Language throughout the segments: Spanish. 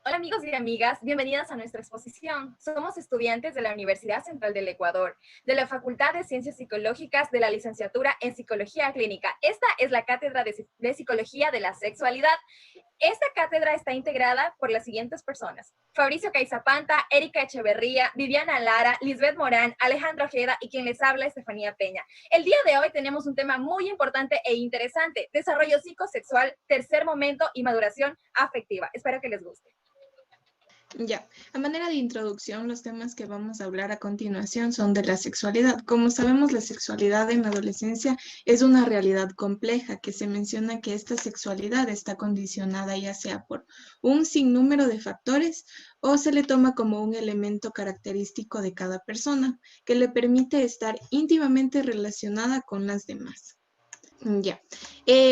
Hola amigos y amigas, bienvenidas a nuestra exposición. Somos estudiantes de la Universidad Central del Ecuador, de la Facultad de Ciencias Psicológicas de la Licenciatura en Psicología Clínica. Esta es la Cátedra de Psicología de la Sexualidad. Esta cátedra está integrada por las siguientes personas: Fabricio Caizapanta, Erika Echeverría, Viviana Lara, Lisbeth Morán, Alejandro Ojeda y quien les habla, Estefanía Peña. El día de hoy tenemos un tema muy importante e interesante: desarrollo psicosexual, tercer momento y maduración afectiva. Espero que les guste. Ya, a manera de introducción, los temas que vamos a hablar a continuación son de la sexualidad. Como sabemos, la sexualidad en la adolescencia es una realidad compleja, que se menciona que esta sexualidad está condicionada ya sea por un sinnúmero de factores o se le toma como un elemento característico de cada persona que le permite estar íntimamente relacionada con las demás. Ya.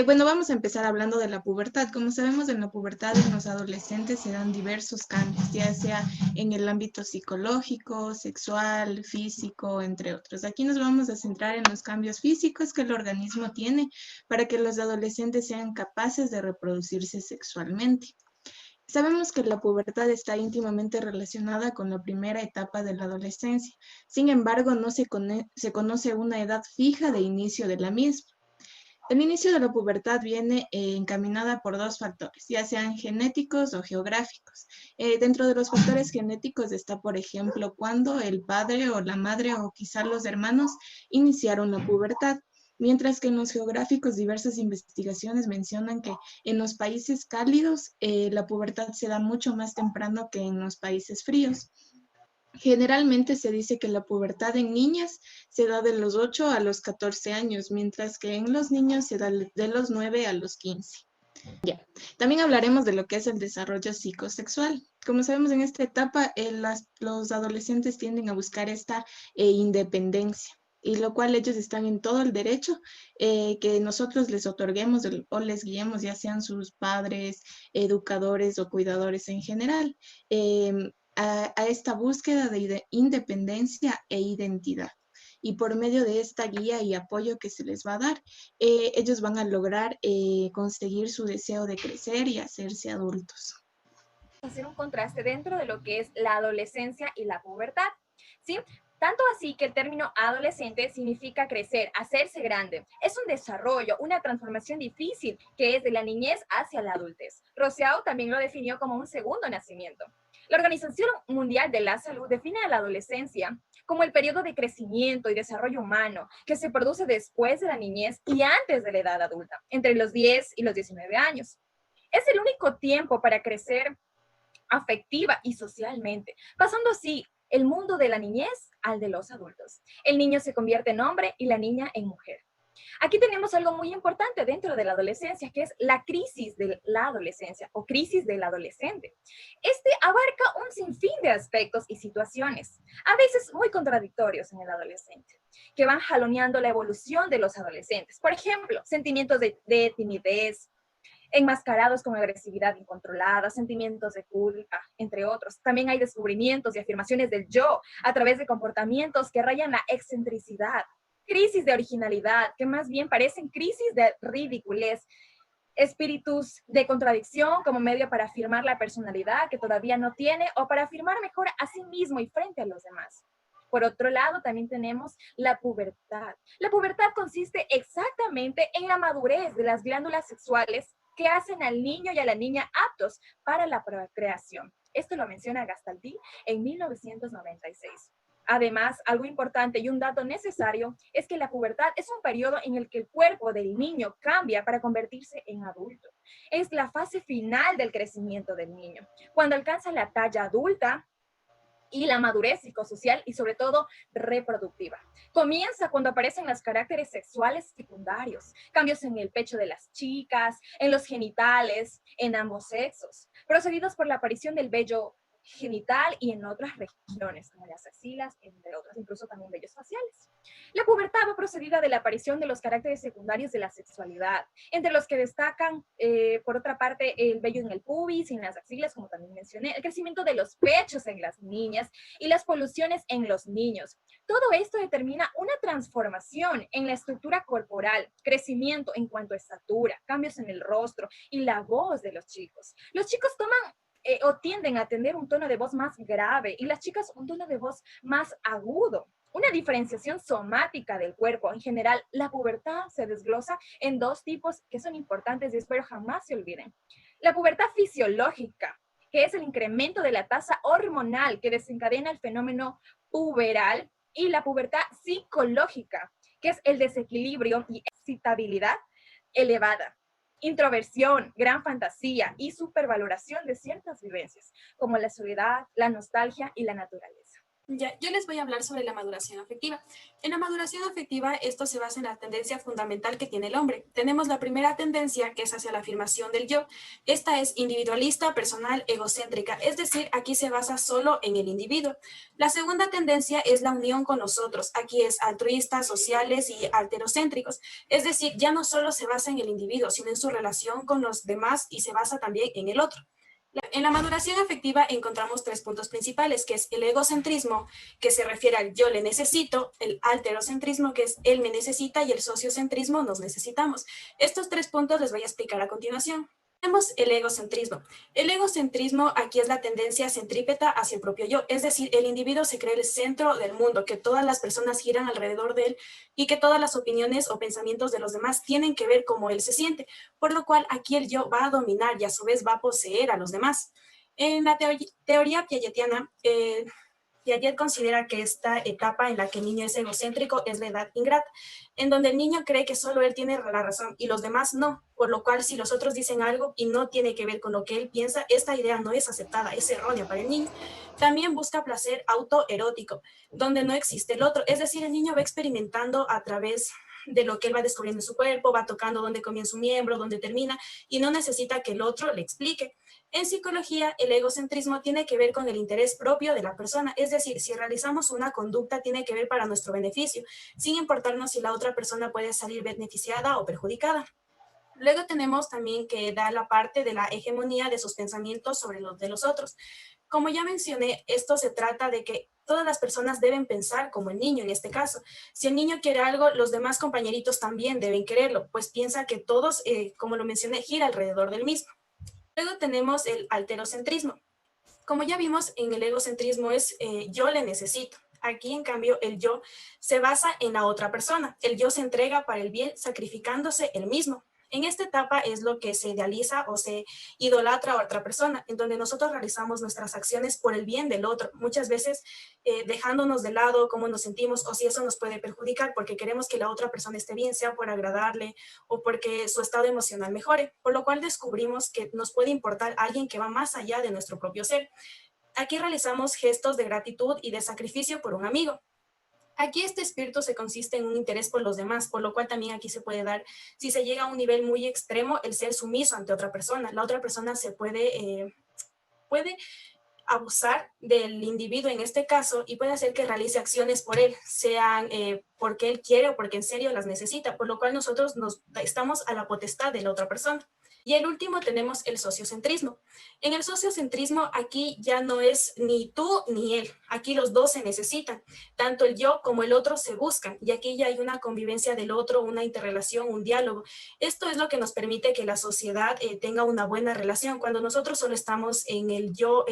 Bueno, vamos a empezar hablando de la pubertad. Como sabemos, en la pubertad en los adolescentes se dan diversos cambios, ya sea en el ámbito psicológico, sexual, físico, entre otros. Aquí nos vamos a centrar en los cambios físicos que el organismo tiene para que los adolescentes sean capaces de reproducirse sexualmente. Sabemos que la pubertad está íntimamente relacionada con la primera etapa de la adolescencia. Sin embargo, no se conoce una edad fija de inicio de la misma. El inicio de la pubertad viene encaminada por dos factores, ya sean genéticos o geográficos. Dentro de los factores genéticos está, por ejemplo, cuando el padre o la madre o quizá los hermanos iniciaron la pubertad, mientras que en los geográficos diversas investigaciones mencionan que en los países cálidos la pubertad se da mucho más temprano que en los países fríos. Generalmente se dice que la pubertad en niñas se da de los 8 a los 14 años, mientras que en los niños se da de los 9 a los 15. Ya. También hablaremos de lo que es el desarrollo psicosexual. Como sabemos, en esta etapa los adolescentes tienden a buscar esta independencia, y lo cual ellos están en todo el derecho que nosotros les otorguemos o les guiemos, ya sean sus padres, educadores o cuidadores en general, a esta búsqueda de independencia e identidad. Y por medio de esta guía y apoyo que se les va a dar, ellos van a lograr conseguir su deseo de crecer y hacerse adultos. Hacer un contraste dentro de lo que es la adolescencia y la pubertad, ¿sí? Tanto así que el término adolescente significa crecer, hacerse grande. Es un desarrollo, una transformación difícil que es de la niñez hacia la adultez. Rousseau también lo definió como un segundo nacimiento. La Organización Mundial de la Salud define a la adolescencia como el periodo de crecimiento y desarrollo humano que se produce después de la niñez y antes de la edad adulta, entre los 10 y los 19 años. Es el único tiempo para crecer afectiva y socialmente, pasando así el mundo de la niñez al de los adultos. El niño se convierte en hombre y la niña en mujer. Aquí tenemos algo muy importante dentro de la adolescencia, que es la crisis de la adolescencia o crisis del adolescente. Este abarca un sinfín de aspectos y situaciones, a veces muy contradictorios en el adolescente, que van jaloneando la evolución de los adolescentes. Por ejemplo, sentimientos de timidez, enmascarados con agresividad incontrolada, sentimientos de culpa, entre otros. También hay descubrimientos y afirmaciones del yo a través de comportamientos que rayan la excentricidad, crisis de originalidad, que más bien parecen crisis de ridiculez, espíritus de contradicción como medio para afirmar la personalidad que todavía no tiene o para afirmar mejor a sí mismo y frente a los demás. Por otro lado, también tenemos la pubertad. La pubertad consiste exactamente en la madurez de las glándulas sexuales que hacen al niño y a la niña aptos para la procreación. Esto lo menciona Gastaldi en 1996. Además, algo importante y un dato necesario es que la pubertad es un periodo en el que el cuerpo del niño cambia para convertirse en adulto. Es la fase final del crecimiento del niño. Cuando alcanza la talla adulta, y la madurez psicosocial y sobre todo reproductiva. Comienza cuando aparecen los caracteres sexuales secundarios, cambios en el pecho de las chicas, en los genitales, en ambos sexos, procedidos por la aparición del vello genital y en otras regiones, como las axilas, entre otras, incluso también vellos faciales. La pubertad va procedida de la aparición de los caracteres secundarios de la sexualidad, entre los que destacan, por otra parte, el vello en el pubis y en las axilas, como también mencioné, el crecimiento de los pechos en las niñas y las poluciones en los niños. Todo esto determina una transformación en la estructura corporal, crecimiento en cuanto a estatura, cambios en el rostro y la voz de los chicos. Los chicos toman o tienden a tener un tono de voz más grave y las chicas un tono de voz más agudo. Una diferenciación somática del cuerpo. En general, la pubertad se desglosa en dos tipos que son importantes y espero jamás se olviden. La pubertad fisiológica, que es el incremento de la tasa hormonal que desencadena el fenómeno puberal, y la pubertad psicológica, que es el desequilibrio y excitabilidad elevada, introversión, gran fantasía y supervaloración de ciertas vivencias, como la soledad, la nostalgia y la naturaleza. Ya, yo les voy a hablar sobre la maduración afectiva. En la maduración afectiva, esto se basa en la tendencia fundamental que tiene el hombre. Tenemos la primera tendencia, que es hacia la afirmación del yo. Esta es individualista, personal, egocéntrica, es decir, aquí se basa solo en el individuo. La segunda tendencia es la unión con los otros. Aquí es altruistas, sociales y alterocéntricos. Es decir, ya no solo se basa en el individuo, sino en su relación con los demás y se basa también en el otro. En la maduración afectiva encontramos tres puntos principales, que es el egocentrismo, que se refiere al yo le necesito, el alterocentrismo, que es él me necesita, y el sociocentrismo, nos necesitamos. Estos tres puntos les voy a explicar a continuación. Tenemos el egocentrismo. El egocentrismo aquí es la tendencia centrípeta hacia el propio yo, es decir, el individuo se cree el centro del mundo, que todas las personas giran alrededor de él y que todas las opiniones o pensamientos de los demás tienen que ver cómo él se siente, por lo cual aquí el yo va a dominar y a su vez va a poseer a los demás. En la teoría piagetiana, Piaget considera que esta etapa en la que el niño es egocéntrico es la edad ingrata, en donde el niño cree que solo él tiene la razón y los demás no, por lo cual si los otros dicen algo y no tiene que ver con lo que él piensa, esta idea no es aceptada, es errónea para el niño. También busca placer autoerótico, donde no existe el otro, es decir, el niño va experimentando a través de lo que él va descubriendo en su cuerpo, va tocando dónde comienza un miembro, dónde termina, y no necesita que el otro le explique. En psicología, el egocentrismo tiene que ver con el interés propio de la persona, es decir, si realizamos una conducta tiene que ver para nuestro beneficio, sin importarnos si la otra persona puede salir beneficiada o perjudicada. Luego tenemos también que da la parte de la hegemonía de sus pensamientos sobre los de los otros. Como ya mencioné, esto se trata de que todas las personas deben pensar como el niño en este caso. Si el niño quiere algo, los demás compañeritos también deben quererlo, pues piensa que todos, como lo mencioné, gira alrededor del mismo. Luego tenemos el alterocentrismo. Como ya vimos, en el egocentrismo es yo le necesito. Aquí, en cambio, el yo se basa en la otra persona. El yo se entrega para el bien, sacrificándose él mismo. En esta etapa es lo que se idealiza o se idolatra a otra persona, en donde nosotros realizamos nuestras acciones por el bien del otro, muchas veces dejándonos de lado cómo nos sentimos o si eso nos puede perjudicar porque queremos que la otra persona esté bien, sea por agradarle o porque su estado emocional mejore, por lo cual descubrimos que nos puede importar alguien que va más allá de nuestro propio ser. Aquí realizamos gestos de gratitud y de sacrificio por un amigo. Aquí este espíritu se consiste en un interés por los demás, por lo cual también aquí se puede dar, si se llega a un nivel muy extremo, el ser sumiso ante otra persona. La otra persona se puede abusar del individuo en este caso y puede hacer que realice acciones por él, sean porque él quiere o porque en serio las necesita, por lo cual nosotros estamos a la potestad de la otra persona. Y el último tenemos el sociocentrismo. En el sociocentrismo aquí ya no es ni tú ni él, aquí los dos se necesitan, tanto el yo como el otro se buscan y aquí ya hay una convivencia del otro, una interrelación, un diálogo. Esto es lo que nos permite que la sociedad tenga una buena relación. Cuando nosotros solo estamos en el yo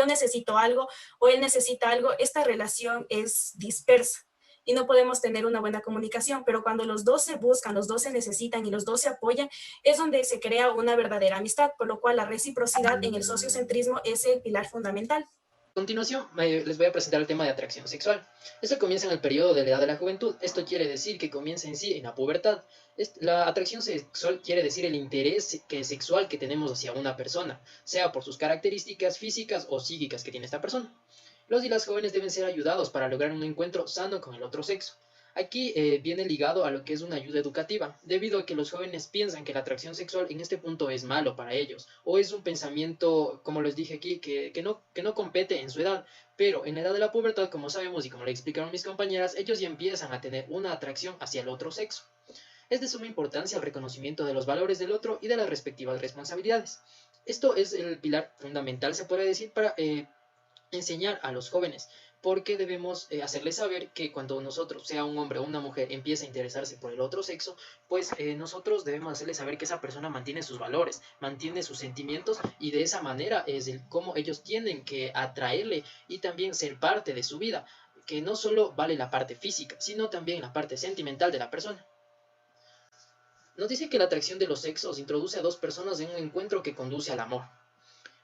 necesito algo o él necesita algo, esta relación es dispersa y no podemos tener una buena comunicación, pero cuando los dos se buscan, los dos se necesitan y los dos se apoyan, es donde se crea una verdadera amistad, por lo cual la reciprocidad en el sociocentrismo es el pilar fundamental. A continuación, les voy a presentar el tema de atracción sexual. Esto comienza en el periodo de la edad de la juventud. Esto quiere decir que comienza en sí en la pubertad. La atracción sexual quiere decir el interés sexual que tenemos hacia una persona, sea por sus características físicas o psíquicas que tiene esta persona. Los y las jóvenes deben ser ayudados para lograr un encuentro sano con el otro sexo. Aquí viene ligado a lo que es una ayuda educativa, debido a que los jóvenes piensan que la atracción sexual en este punto es malo para ellos, o es un pensamiento, como les dije aquí, que no compete en su edad, pero en la edad de la pubertad, como sabemos y como le explicaron mis compañeras, ellos ya empiezan a tener una atracción hacia el otro sexo. Es de suma importancia el reconocimiento de los valores del otro y de las respectivas responsabilidades. Esto es el pilar fundamental, se puede decir, para enseñar a los jóvenes, porque debemos hacerles saber que cuando nosotros, sea un hombre o una mujer, empiece a interesarse por el otro sexo, pues nosotros debemos hacerles saber que esa persona mantiene sus valores, mantiene sus sentimientos, y de esa manera es cómo ellos tienen que atraerle y también ser parte de su vida, que no solo vale la parte física, sino también la parte sentimental de la persona. Nos dice que la atracción de los sexos introduce a dos personas en un encuentro que conduce al amor.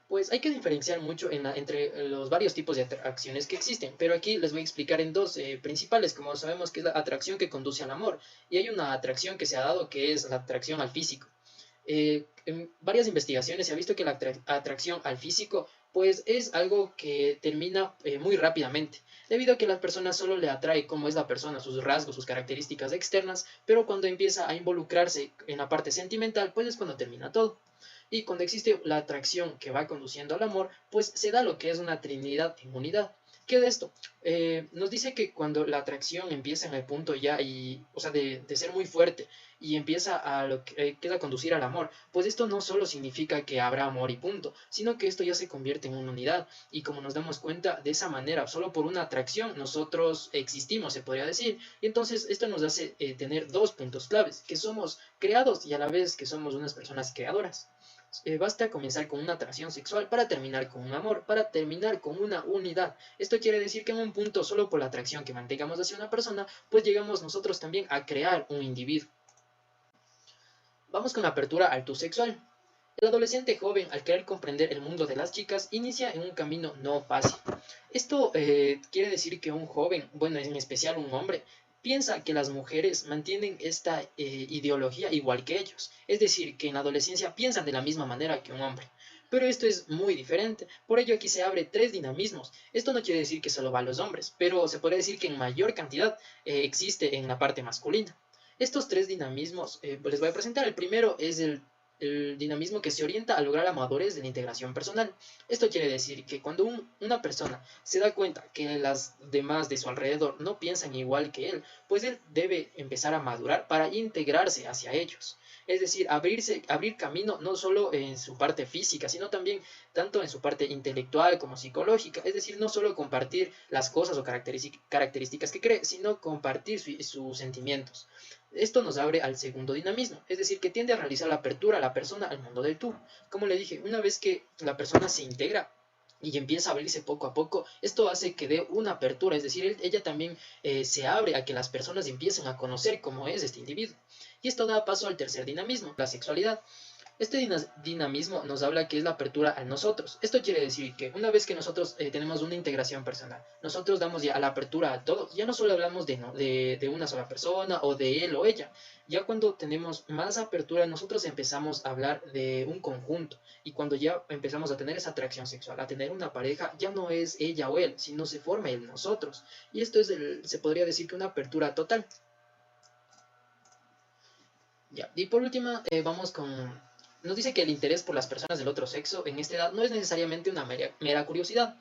Pues hay que diferenciar mucho entre los varios tipos de atracciones que existen, pero aquí les voy a explicar en dos principales, como sabemos que es la atracción que conduce al amor, y hay una atracción que se ha dado que es la atracción al físico. En varias investigaciones se ha visto que la atracción al físico pues es algo que termina muy rápidamente, debido a que las personas solo le atrae cómo es la persona, sus rasgos, sus características externas, pero cuando empieza a involucrarse en la parte sentimental, pues es cuando termina todo. Y cuando existe la atracción que va conduciendo al amor, pues se da lo que es una trinidad en unidad. ¿Qué de esto? Nos dice que cuando la atracción empieza en el punto ya, o sea, de ser muy fuerte, y empieza a lo que queda conducir al amor, pues esto no solo significa que habrá amor y punto, sino que esto ya se convierte en una unidad, y como nos damos cuenta, de esa manera, solo por una atracción, nosotros existimos, se podría decir, y entonces esto nos hace tener dos puntos claves, que somos creados y a la vez que somos unas personas creadoras. Basta comenzar con una atracción sexual para terminar con un amor, para terminar con una unidad. Esto quiere decir que en un punto, solo por la atracción que mantengamos hacia una persona, pues llegamos nosotros también a crear un individuo. Vamos con la apertura altusexual. El adolescente joven, al querer comprender el mundo de las chicas, inicia en un camino no fácil. Esto quiere decir que un joven, bueno, en especial un hombre, piensa que las mujeres mantienen esta ideología igual que ellos. Es decir, que en la adolescencia piensan de la misma manera que un hombre. Pero esto es muy diferente. Por ello aquí se abre tres dinamismos. Esto no quiere decir que solo va a los hombres, pero se puede decir que en mayor cantidad existe en la parte masculina. Estos tres dinamismos les voy a presentar. El primero es el dinamismo que se orienta a lograr la madurez de la integración personal. Esto quiere decir que cuando una persona se da cuenta que las demás de su alrededor no piensan igual que él, pues él debe empezar a madurar para integrarse hacia ellos. Es decir, abrir camino no solo en su parte física, sino también tanto en su parte intelectual como psicológica. Es decir, no solo compartir las cosas o características que cree, sino compartir sus sentimientos. Esto nos abre al segundo dinamismo, es decir, que tiende a realizar la apertura a la persona al mundo del tú. Como le dije, una vez que la persona se integra y empieza a abrirse poco a poco, esto hace que dé una apertura, es decir, ella también se abre a que las personas empiecen a conocer cómo es este individuo. Y esto da paso al tercer dinamismo, la sexualidad. Este dinamismo nos habla que es la apertura a nosotros. Esto quiere decir que una vez que nosotros tenemos una integración personal, nosotros damos ya a la apertura a todo. Ya no solo hablamos de una sola persona o de él o ella. Ya cuando tenemos más apertura, nosotros empezamos a hablar de un conjunto. Y cuando ya empezamos a tener esa atracción sexual, a tener una pareja, ya no es ella o él, sino se forma el nosotros. Y esto es, se podría decir que una apertura total. Ya. Y por último, vamos con... Nos dice que el interés por las personas del otro sexo en esta edad no es necesariamente una mera curiosidad.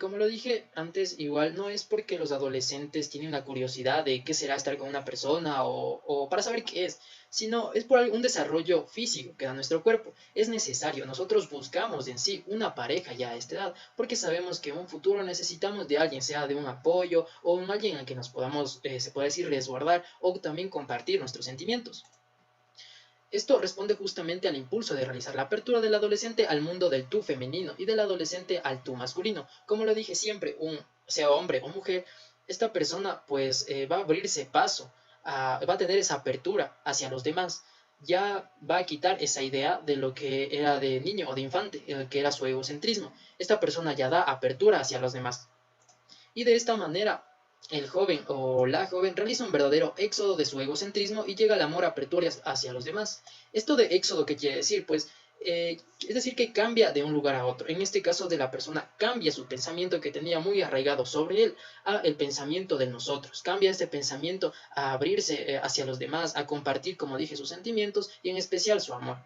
Como lo dije antes, igual no es porque los adolescentes tienen la curiosidad de qué será estar con una persona o para saber qué es, sino es por un desarrollo físico que da nuestro cuerpo. Es necesario, nosotros buscamos en sí una pareja ya a esta edad, porque sabemos que en un futuro necesitamos de alguien, sea de un apoyo o un alguien al que nos podamos, se puede decir, resguardar o también compartir nuestros sentimientos. Esto responde justamente al impulso de realizar la apertura del adolescente al mundo del tú femenino y del adolescente al tú masculino. Como lo dije siempre, sea hombre o mujer, esta persona pues va a abrirse paso, va a tener esa apertura hacia los demás. Ya va a quitar esa idea de lo que era de niño o de infante, que era su egocentrismo. Esta persona ya da apertura hacia los demás. Y de esta manera el joven o la joven realiza un verdadero éxodo de su egocentrismo y llega al amor a apertura hacia los demás. Esto de éxodo, ¿qué quiere decir? Pues es decir, que cambia de un lugar a otro. En este caso de la persona cambia su pensamiento que tenía muy arraigado sobre él a el pensamiento de nosotros. Cambia este pensamiento a abrirse hacia los demás, a compartir, como dije, sus sentimientos y en especial su amor.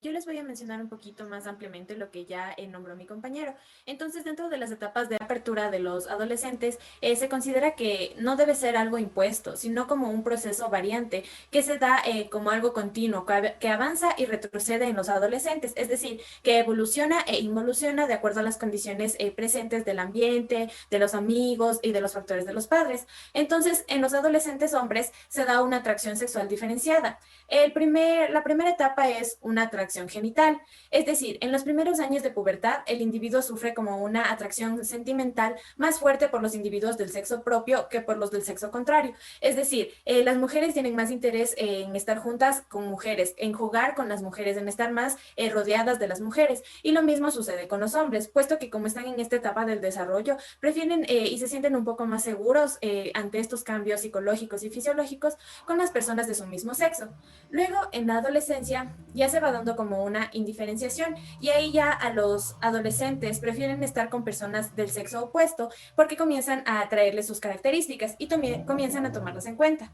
Yo les voy a mencionar un poquito más ampliamente lo que ya nombró mi compañero. Entonces, dentro de las etapas de apertura de los adolescentes, se considera que no debe ser algo impuesto, sino como un proceso variante que se da como algo continuo, que avanza y retrocede en los adolescentes, es decir, que evoluciona e involuciona de acuerdo a las condiciones presentes del ambiente, de los amigos y de los factores de los padres. Entonces, en los adolescentes hombres se da una atracción sexual diferenciada. La primera etapa es una atracción genital, es decir, en los primeros años de pubertad, el individuo sufre como una atracción sentimental más fuerte por los individuos del sexo propio que por los del sexo contrario. Es decir, las mujeres tienen más interés en estar juntas con mujeres, en jugar con las mujeres, en estar más rodeadas de las mujeres. Y lo mismo sucede con los hombres, puesto que como están en esta etapa del desarrollo, prefieren y se sienten un poco más seguros ante estos cambios psicológicos y fisiológicos con las personas de su mismo sexo. Luego, en la adolescencia, ya se va dando como una indiferenciación y ahí ya a los adolescentes prefieren estar con personas del sexo opuesto porque comienzan a atraerles sus características y también comienzan a tomarlas en cuenta.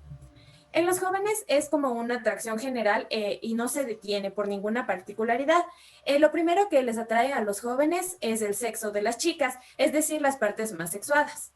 En los jóvenes es como una atracción general y no se detiene por ninguna particularidad. Lo primero que les atrae a los jóvenes es el sexo de las chicas, es decir, las partes más sexuadas.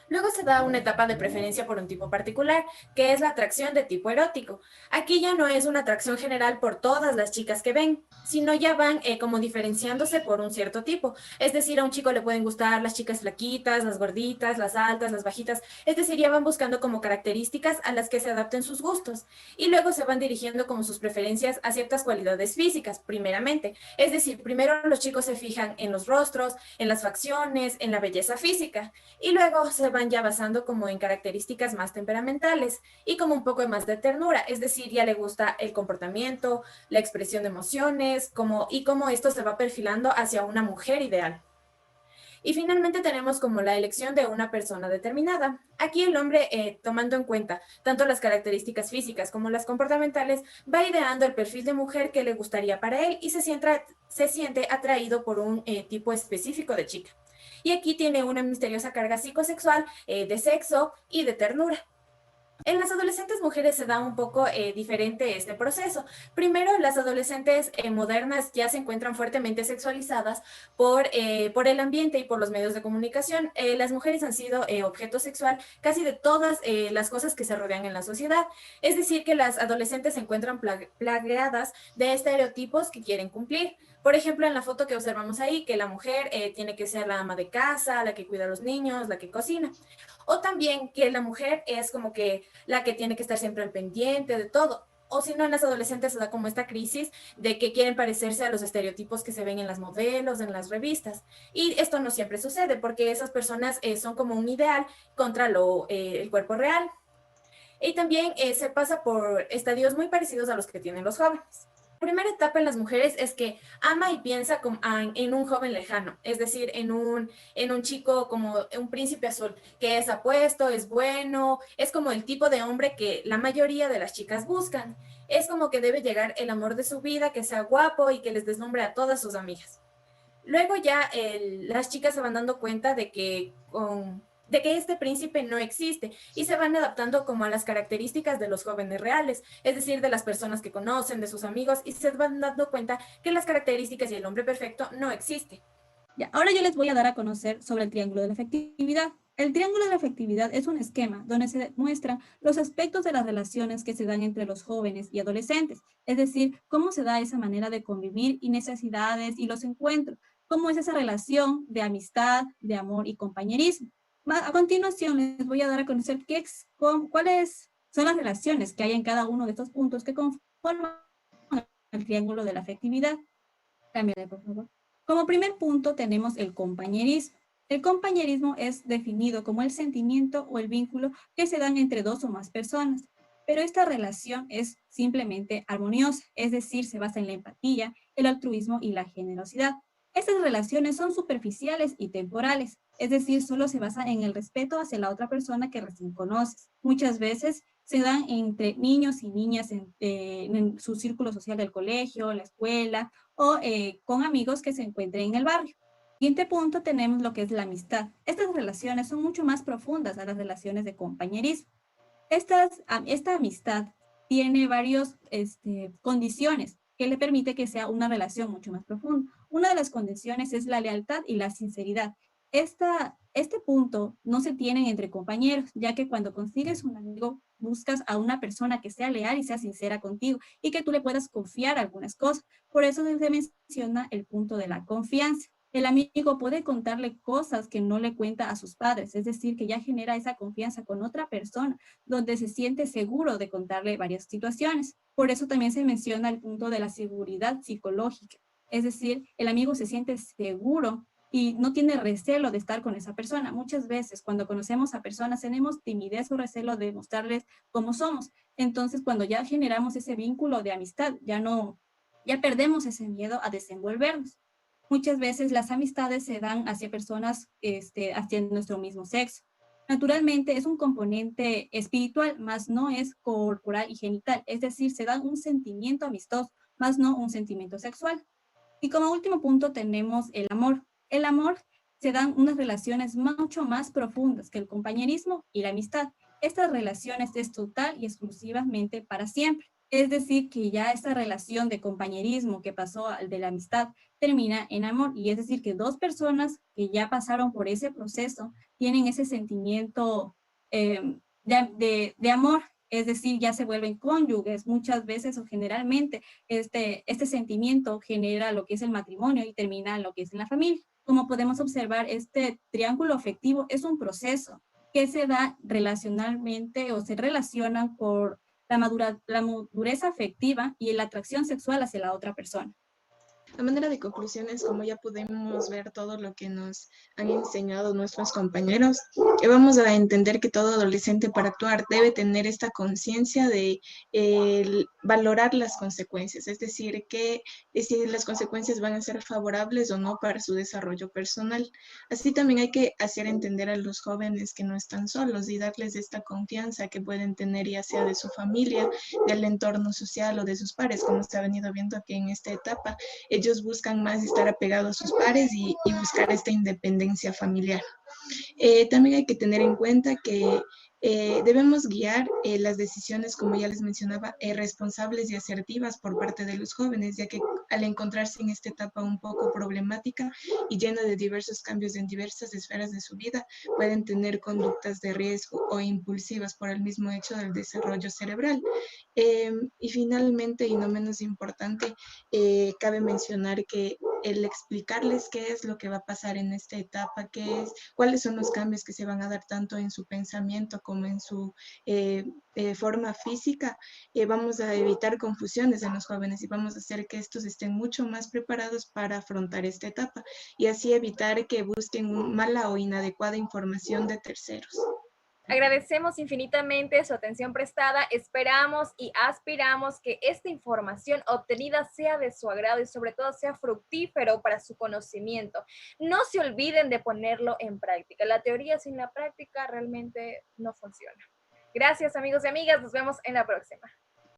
Luego se da una etapa de preferencia por un tipo particular, que es la atracción de tipo erótico. Aquí ya no es una atracción general por todas las chicas que ven, sino ya van como diferenciándose por un cierto tipo. Es decir, a un chico le pueden gustar las chicas flaquitas, las gorditas, las altas, las bajitas. Es decir, ya van buscando como características a las que se adapten sus gustos. Y luego se van dirigiendo como sus preferencias a ciertas cualidades físicas, primeramente. Es decir, primero los chicos se fijan en los rostros, en las facciones, en la belleza física. Y luego se van ya basando como en características más temperamentales y como un poco más de ternura, es decir, ya le gusta el comportamiento, la expresión de emociones, y cómo esto se va perfilando hacia una mujer ideal. Y finalmente tenemos como la elección de una persona determinada. Aquí el hombre, tomando en cuenta tanto las características físicas como las comportamentales, va ideando el perfil de mujer que le gustaría para él y se siente atraído por un tipo específico de chica. Y aquí tiene una misteriosa carga psicosexual de sexo y de ternura. En las adolescentes mujeres se da un poco diferente este proceso. Primero, las adolescentes modernas ya se encuentran fuertemente sexualizadas por el ambiente y por los medios de comunicación. Las mujeres han sido objeto sexual casi de todas las cosas que se rodean en la sociedad. Es decir, que las adolescentes se encuentran plagueadas de estereotipos que quieren cumplir. Por ejemplo, en la foto que observamos ahí, que la mujer tiene que ser la ama de casa, la que cuida a los niños, la que cocina. O también que la mujer es como que la que tiene que estar siempre al pendiente de todo. O si no, en las adolescentes se da como esta crisis de que quieren parecerse a los estereotipos que se ven en las modelos, en las revistas. Y esto no siempre sucede porque esas personas son como un ideal contra el cuerpo real. Y también se pasa por estadios muy parecidos a los que tienen los jóvenes. La primera etapa en las mujeres es que ama y piensa en un joven lejano, es decir, en un chico como un príncipe azul, que es apuesto, es bueno, es como el tipo de hombre que la mayoría de las chicas buscan. Es como que debe llegar el amor de su vida, que sea guapo y que les deslumbre a todas sus amigas. Luego ya las chicas se van dando cuenta de que este príncipe no existe y se van adaptando como a las características de los jóvenes reales, es decir, de las personas que conocen, de sus amigos, y se van dando cuenta que las características y el hombre perfecto no existe. Ya, ahora yo les voy a dar a conocer sobre el triángulo de la efectividad. El triángulo de la efectividad es un esquema donde se muestran los aspectos de las relaciones que se dan entre los jóvenes y adolescentes, es decir, cómo se da esa manera de convivir y necesidades y los encuentros, cómo es esa relación de amistad, de amor y compañerismo. A continuación les voy a dar a conocer cuáles son las relaciones que hay en cada uno de estos puntos que conforman el triángulo de la afectividad. Cámbiale, por favor. Como primer punto tenemos el compañerismo. El compañerismo es definido como el sentimiento o el vínculo que se dan entre dos o más personas, pero esta relación es simplemente armoniosa, es decir, se basa en la empatía, el altruismo y la generosidad. Estas relaciones son superficiales y temporales, es decir, solo se basan en el respeto hacia la otra persona que recién conoces. Muchas veces se dan entre niños y niñas en su círculo social del colegio, la escuela o con amigos que se encuentren en el barrio. Siguiente punto tenemos lo que es la amistad. Estas relaciones son mucho más profundas a las relaciones de compañerismo. Esta amistad tiene varias condiciones que le permite que sea una relación mucho más profunda. Una de las condiciones es la lealtad y la sinceridad. Este punto no se tiene entre compañeros, ya que cuando consigues un amigo, buscas a una persona que sea leal y sea sincera contigo y que tú le puedas confiar algunas cosas. Por eso se menciona el punto de la confianza. El amigo puede contarle cosas que no le cuenta a sus padres, es decir, que ya genera esa confianza con otra persona, donde se siente seguro de contarle varias situaciones. Por eso también se menciona el punto de la seguridad psicológica, es decir, el amigo se siente seguro y no tiene recelo de estar con esa persona. Muchas veces cuando conocemos a personas tenemos timidez o recelo de mostrarles cómo somos. Entonces, cuando ya generamos ese vínculo de amistad, ya perdemos ese miedo a desenvolvernos. Muchas veces las amistades se dan hacia personas hacia nuestro mismo sexo. Naturalmente es un componente espiritual, más no es corporal y genital, es decir, se da un sentimiento amistoso, más no un sentimiento sexual. Y como último punto tenemos el amor. El amor se dan unas relaciones mucho más profundas que el compañerismo y la amistad. Estas relaciones es total y exclusivamente para siempre. Es decir, que ya esta relación de compañerismo que pasó al de la amistad termina en amor. Y es decir, que dos personas que ya pasaron por ese proceso tienen ese sentimiento de amor. Es decir, ya se vuelven cónyuges muchas veces o generalmente este sentimiento genera lo que es el matrimonio y termina en lo que es en la familia. Como podemos observar, este triángulo afectivo es un proceso que se da relacionalmente o se relacionan por la madurez afectiva y la atracción sexual hacia la otra persona. A manera de conclusiones, como ya pudimos ver todo lo que nos han enseñado nuestros compañeros, vamos a entender que todo adolescente para actuar debe tener esta conciencia de valorar las consecuencias, es decir, que si las consecuencias van a ser favorables o no para su desarrollo personal. Así también hay que hacer entender a los jóvenes que no están solos y darles esta confianza que pueden tener ya sea de su familia, del entorno social o de sus pares, como se ha venido viendo aquí en esta etapa. Ellos buscan más estar apegados a sus pares y buscar esta independencia familiar. También hay que tener en cuenta que debemos guiar las decisiones, como ya les mencionaba, responsables y asertivas por parte de los jóvenes, ya que al encontrarse en esta etapa un poco problemática y llena de diversos cambios en diversas esferas de su vida, pueden tener conductas de riesgo o impulsivas por el mismo hecho del desarrollo cerebral. Y finalmente, y no menos importante, cabe mencionar que el explicarles qué es lo que va a pasar en esta etapa, cuáles son los cambios que se van a dar tanto en su pensamiento como en su forma física, vamos a evitar confusiones en los jóvenes y vamos a hacer que estos estén mucho más preparados para afrontar esta etapa y así evitar que busquen mala o inadecuada información de terceros. Agradecemos infinitamente su atención prestada, esperamos y aspiramos que esta información obtenida sea de su agrado y sobre todo sea fructífero para su conocimiento. No se olviden de ponerlo en práctica. La teoría sin la práctica realmente no funciona. Gracias amigos y amigas, nos vemos en la próxima.